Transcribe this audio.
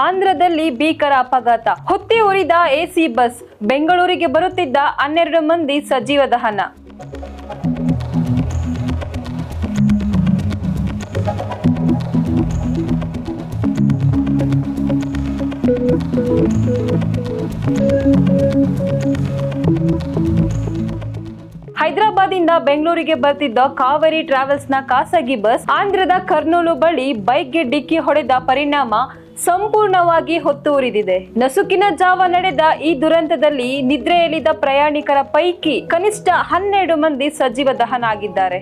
ಆಂಧ್ರದಲ್ಲಿ ಭೀಕರ ಅಪಘಾತ. ಹೊತ್ತಿ ಉರಿದ ಎಸಿ ಬಸ್. ಬೆಂಗಳೂರಿಗೆ ಬರುತ್ತಿದ್ದ 12 ಮಂದಿ ಸಜೀವ ದಹನ. ಹೈದರಾಬಾದಿಂದ ಬೆಂಗಳೂರಿಗೆ ಬರ್ತಿದ್ದ ಕಾವೇರಿ ಟ್ರಾವೆಲ್ಸ್ನ ಖಾಸಗಿ ಬಸ್ ಆಂಧ್ರದ ಕರ್ನೂಲು ಬಳಿ ಬೈಕ್ಗೆ ಡಿಕ್ಕಿ ಹೊಡೆದ ಪರಿಣಾಮ ಸಂಪೂರ್ಣವಾಗಿ ಹೊತ್ತು ಉರಿದಿದೆ. ನಸುಕಿನ ಜಾವ ನಡೆದ ಈ ದುರಂತದಲ್ಲಿ ನಿದ್ರೆಯಲ್ಲಿದ್ದ ಪ್ರಯಾಣಿಕರ ಪೈಕಿ ಕನಿಷ್ಠ 12 ಮಂದಿ ಸಜೀವ ದಹನ ಆಗಿದ್ದಾರೆ.